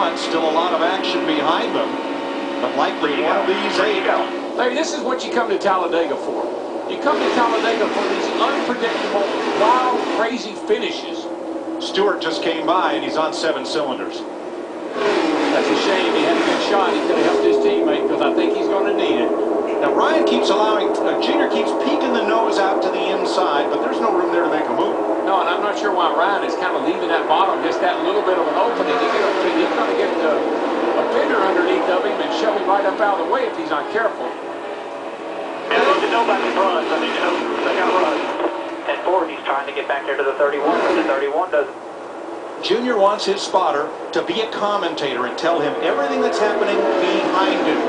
front, still a lot of action behind them, but likely one of these 8. Larry, this is what you come to Talladega for. You come to Talladega for these unpredictable, wild, crazy finishes. Stewart just came by, and he's on 7 cylinders. That's a shame. He had a good shot. He could have helped his teammate because I think he's going to need it. Now, Ryan keeps allowing, Junior keeps peeking the nose out to the inside, but there's no room there to make a move. No, and I'm not sure why Ryan is kind of leaving that bottom, just that little bit of an opening. He's going to get a fender underneath of him and shove him right up out of the way if he's not careful. Yeah, I need to know about the runs. I need to know they got runs. And forward, he's trying to get back there to the 31, but the 31 doesn't. Junior wants his spotter to be a commentator and tell him everything that's happening behind him.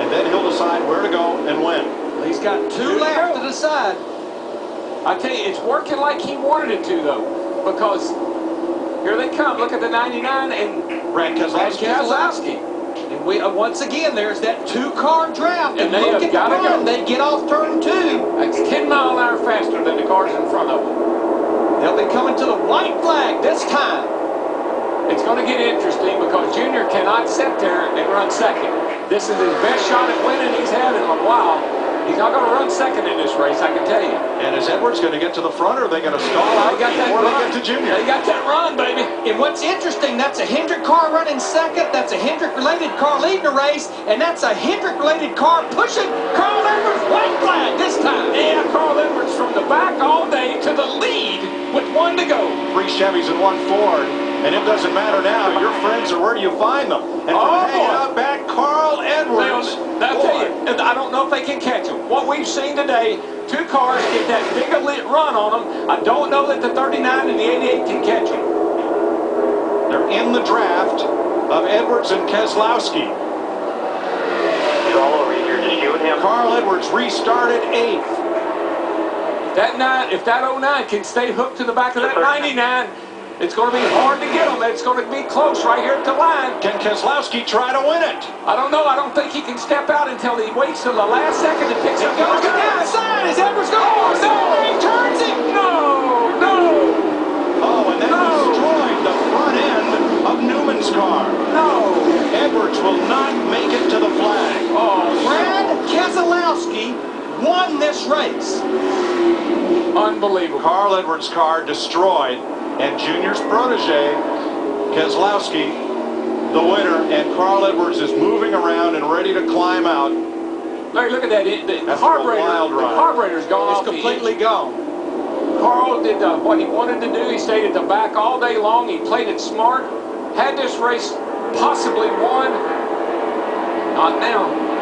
And then he'll decide where to go and when. Well, he's got 2 laps to decide. I tell you, it's working like he wanted it to, though, because here they come. Look at the 99 and Brad Keselowski. And we once again, there's that 2-car draft. And they have got to go. They get off turn 2. That's 10 mile an hour faster than the cars in front of them. They'll be coming to the white flag this time. It's going to get interesting because Junior cannot sit there and run second. This is his best shot at winning he's had in a while. He's not going to run second in this race, I can tell you. And is Edwards going to get to the front, or are they going to stall out before they get to Junior? They got that run, baby. And what's interesting, that's a Hendrick car running second. That's a Hendrick-related car leading the race. And that's a Hendrick-related car pushing Carl Edwards' white flag this time. Yeah, Carl Edwards from the back all day to the lead with 1 to go. 3 Chevys and 1 Ford. And it doesn't matter now. Your friends are where do you find them? And from hanging out back, Carl Edwards. I'll tell you, I don't know if they can catch him. What we've seen today, 2 cars get that big a lit run on them. I don't know that the 39 and the 88 can catch him. They're in the draft of Edwards and Keselowski. He's all over you. You're just you and him. Carl Edwards restarted 8th. If that 09 can stay hooked to the back of that 99, it's going to be hard to get him. It's going to be close right here at the line. Can Keselowski try to win it? I don't know. I don't think he can step out until he waits till the last second to pick up. Goes to the outside as Edwards goes. Oh, no! He turns it. No! Oh, and that destroyed the front end of Newman's car. No! Edwards will not make it to the flag. Oh, Brad Keselowski won this race. unbelievable. Carl Edwards' car destroyed. And Junior's protege, Keselowski, the winner, and Carl Edwards is moving around and ready to climb out. Larry, look at that. The carburetor's gone off. It's completely gone. Carl did what he wanted to do. He stayed at the back all day long. He played it smart. Had this race possibly won. Not now.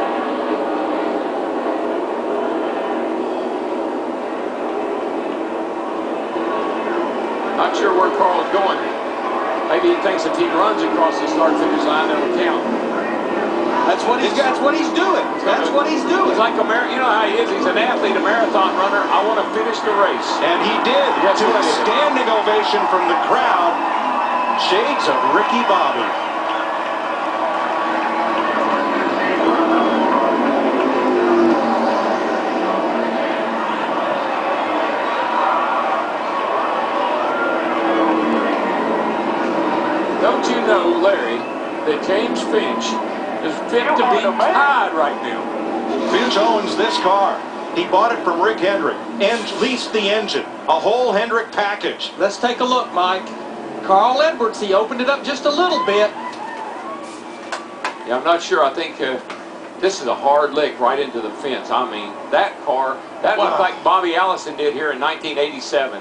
Not sure where Carl's going. Maybe he thinks if he runs across the start-finish line, it'll count. That's what he's doing. That's what he's doing. He's like a you know how he is. He's an athlete, a marathon runner. I want to finish the race. And he did. To a standing ovation from the crowd. Shades of Ricky Bobby. Don't you know, Larry, that James Finch is fit to be tied right now? Finch owns this car. He bought it from Rick Hendrick and leased the engine. A whole Hendrick package. Let's take a look, Mike. Carl Edwards, he opened it up just a little bit. Yeah, I'm not sure. I think this is a hard lick right into the fence. I mean, that car, that looked like Bobby Allison did here in 1987.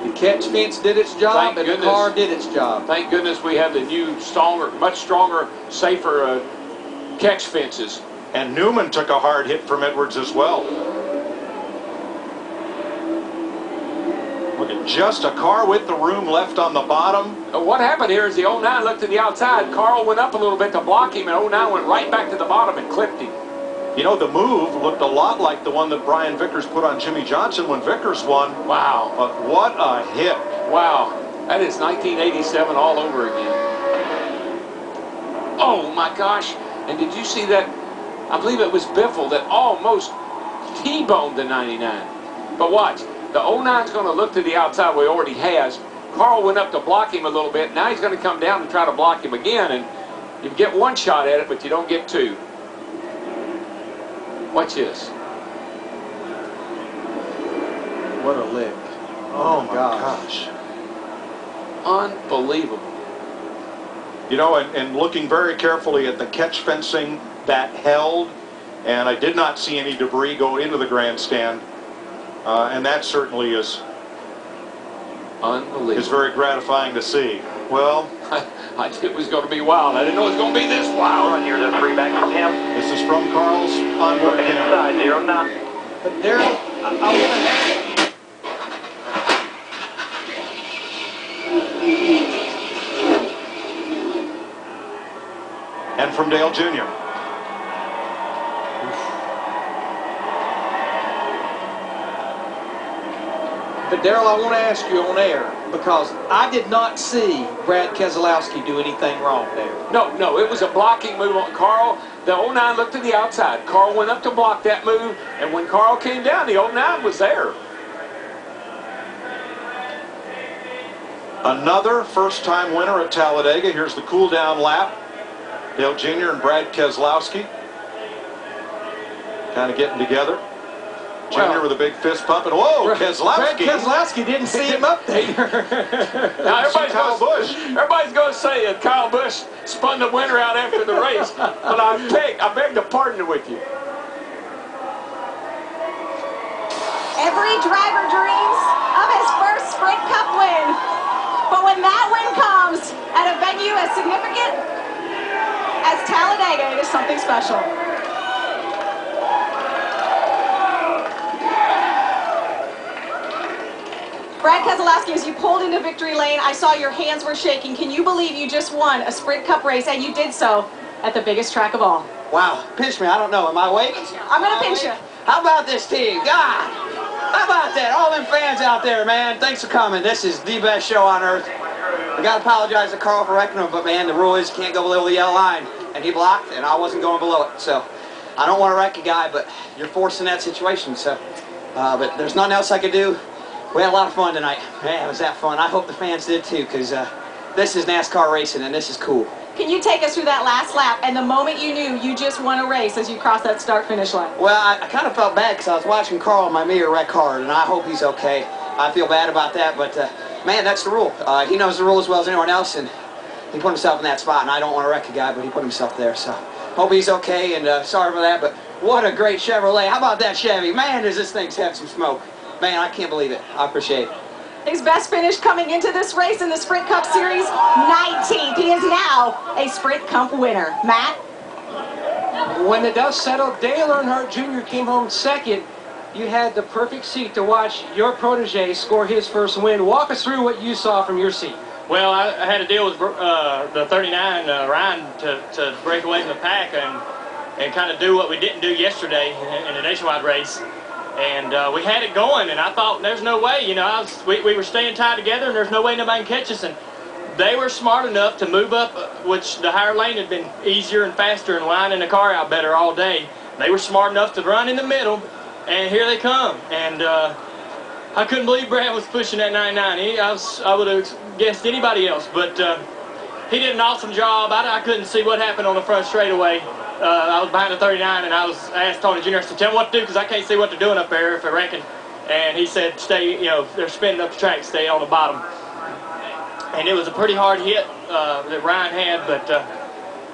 The catch fence did its job, and the car did its job. Thank goodness we have the new, stronger, much stronger, safer catch fences. And Newman took a hard hit from Edwards as well. Look at just a car with the room left on the bottom. What happened here is the 09 looked to the outside. Carl went up a little bit to block him, and 09 went right back to the bottom and clipped him. You know, the move looked a lot like the one that Brian Vickers put on Jimmy Johnson when Vickers won. Wow. But what a hit. Wow. That is 1987 all over again. Oh, my gosh. And did you see that? I believe it was Biffle that almost T-boned the 99. But watch. The 09's going to look to the outside where he already has. Carl went up to block him a little bit. Now he's going to come down and try to block him again, and you get one shot at it, but you don't get two. Watch this. What a lick. Oh my gosh. Unbelievable. You know, and looking very carefully at the catch fencing that held, and I did not see any debris go into the grandstand, and that certainly is unbelievable. Is very gratifying to see. Well, I knew it was going to be wild. I didn't know it was going to be this wild. Run, here's a 3 back from him. This is from Carl's onboard camera. Inside, 0-9. But Daryl, I want to... And from Dale Jr. But Daryl, I want to ask you on air, because I did not see Brad Keselowski do anything wrong there. No, it was a blocking move on Carl. The 09 looked to the outside. Carl went up to block that move, and when Carl came down, the 09 was there. Another first-time winner at Talladega. Here's the cool-down lap. Dale Jr. and Brad Keselowski kind of getting together. Junior with a big fist pump, and whoa, Brad Keselowski. Keselowski didn't see him up there. Now everybody's going to say that Kyle Busch spun the winner out after the race, but I beg to pardon with you. Every driver dreams of his first Sprint Cup win, but when that win comes at a venue as significant as Talladega, it is something special. Brad Keselowski, as you pulled into victory lane, I saw your hands were shaking. Can you believe you just won a Sprint Cup race, and you did so at the biggest track of all? Wow, pinch me, I don't know, am I awake? I'm going to pinch you. How about this team? God, how about that? All them fans out there, man, thanks for coming. This is the best show on earth. I got to apologize to Carl for wrecking him, but man, the rule is you can't go below the yellow line, and he blocked, and I wasn't going below it. So I don't want to wreck a guy, but you're forced in that situation. So, but there's nothing else I could do. We had a lot of fun tonight. Man, it was that fun. I hope the fans did too, because this is NASCAR racing, and this is cool. Can you take us through that last lap and the moment you knew you just won a race as you crossed that start-finish line? Well, I kind of felt bad because I was watching Carl in my mirror wreck hard, and I hope he's okay. I feel bad about that, but man, that's the rule. He knows the rule as well as anyone else, and he put himself in that spot, and I don't want to wreck a guy, but he put himself there, so hope he's okay, and sorry for that, but what a great Chevrolet. How about that Chevy? Man, does this thing have some smoke. Man, I can't believe it. I appreciate it. His best finish coming into this race in the Sprint Cup Series, 19th. He is now a Sprint Cup winner. Matt? When the dust settled, Dale Earnhardt Jr. came home second. You had the perfect seat to watch your protege score his first win. Walk us through what you saw from your seat. Well, I had to deal with the 39 Ryan to break away from the pack and kind of do what we didn't do yesterday in the nationwide race. And we had it going, and I thought there's no way, you know, we were staying tied together, and there's no way nobody can catch us. And they were smart enough to move up, which the higher lane had been easier and faster and lining the car out better all day. They were smart enough to run in the middle, and here they come. And I couldn't believe Brad was pushing that 99. I would have guessed anybody else, but he did an awesome job. I couldn't see what happened on the front straightaway. I was behind the 39, and I asked Tony Jr. to tell me what to do because I can't see what they're doing up there if they're wrecking. And he said, stay, you know, they're spinning up the track, stay on the bottom. And it was a pretty hard hit that Ryan had, but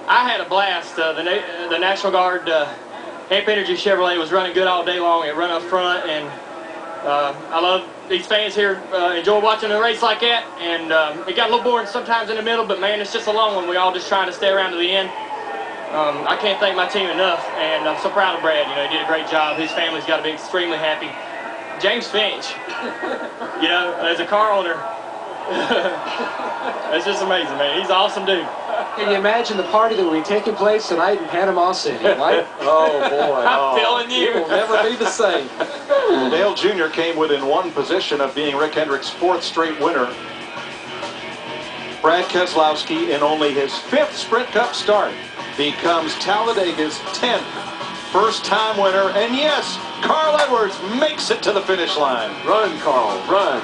I had a blast. The National Guard Amp Energy Chevrolet was running good all day long. It run up front, and I love these fans here. Enjoy watching a race like that. And it got a little boring sometimes in the middle, but man, it's just a long one. We all just trying to stay around to the end. I can't thank my team enough, and I'm so proud of Brad. You know, he did a great job. His family's got to be extremely happy. James Finch, you know, as a car owner, it's just amazing, man. He's an awesome dude. Can you imagine the party that will be taking place tonight in Panama City, right? Oh, boy. I'm telling you. It will never be the same. Well, Dale Jr. came within one position of being Rick Hendrick's 4th straight winner. Brad Keselowski, in only his 5th Sprint Cup start, becomes Talladega's 10th first-time winner. And yes, Carl Edwards makes it to the finish line. Run, Carl, run.